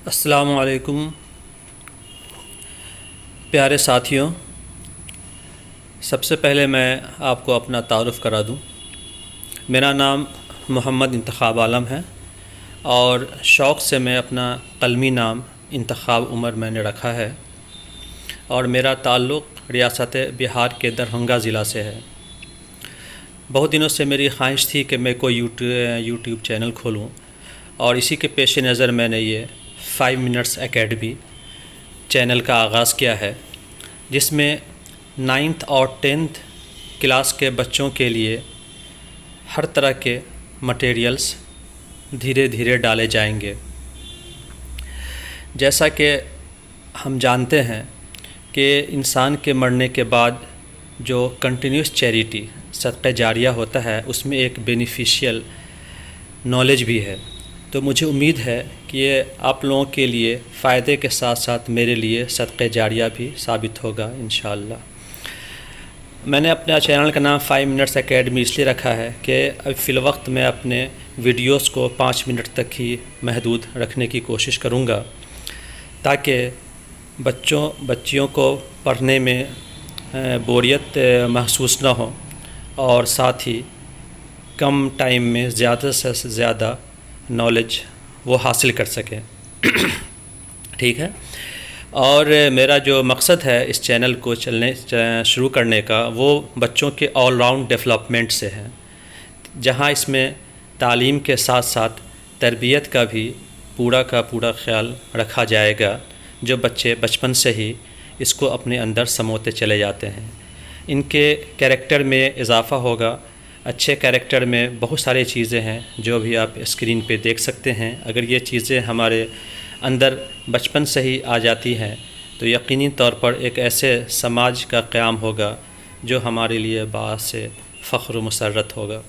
السلام علیکم پیارے ساتھیوں، سب سے پہلے میں آپ کو اپنا تعارف کرا دوں۔ میرا نام محمد انتخاب عالم ہے اور شوق سے میں اپنا قلمی نام انتخاب عمر میں نے رکھا ہے، اور میرا تعلق ریاست بہار کے دربھنگہ ضلع سے ہے۔ بہت دنوں سے میری خواہش تھی کہ میں کوئی یوٹیوب چینل کھولوں، اور اسی کے پیش نظر میں نے یہ 5 منٹس اکیڈمی چینل کا آغاز کیا ہے، جس میں 9th اور 10th کلاس کے بچوں کے لیے ہر طرح کے مٹیریلز دھیرے دھیرے ڈالے جائیں گے۔ جیسا کہ ہم جانتے ہیں کہ انسان کے مرنے کے بعد جو کنٹینیوس چیریٹی صدقہ جاریہ ہوتا ہے، اس میں ایک بینیفیشیل نالج بھی ہے۔ تو مجھے امید ہے کہ یہ آپ لوگوں کے لیے فائدے کے ساتھ ساتھ میرے لیے صدقہ جاریہ بھی ثابت ہوگا انشاءاللہ۔ میں نے اپنا چینل کا نام 5 منٹس اکیڈمی اس لیے رکھا ہے کہ اب فی الوقت میں اپنے ویڈیوز کو 5 منٹ تک ہی محدود رکھنے کی کوشش کروں گا، تاکہ بچیوں کو پڑھنے میں بوریت محسوس نہ ہو، اور ساتھ ہی کم ٹائم میں زیادہ سے زیادہ نالج وہ حاصل کر سکیں۔ ٹھیک ہے، اور میرا جو مقصد ہے اس چینل کو شروع کرنے کا، وہ بچوں کے آل راؤنڈ ڈیولپمنٹ سے ہے، جہاں اس میں تعلیم کے ساتھ ساتھ تربیت کا بھی پورا کا پورا خیال رکھا جائے گا، جو بچے بچپن سے ہی اس کو اپنے اندر سموتے چلے جاتے ہیں۔ ان کے کیریکٹر میں اضافہ ہوگا۔ اچھے کیریکٹر میں بہت ساری چیزیں ہیں جو بھی آپ اسکرین پہ دیکھ سکتے ہیں۔ اگر یہ چیزیں ہمارے اندر بچپن سے ہی آ جاتی ہیں تو یقینی طور پر ایک ایسے سماج کا قیام ہوگا جو ہمارے لیے باعث فخر و مسرت ہوگا۔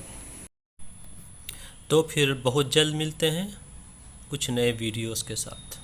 تو پھر بہت جلد ملتے ہیں کچھ نئے ویڈیوز کے ساتھ۔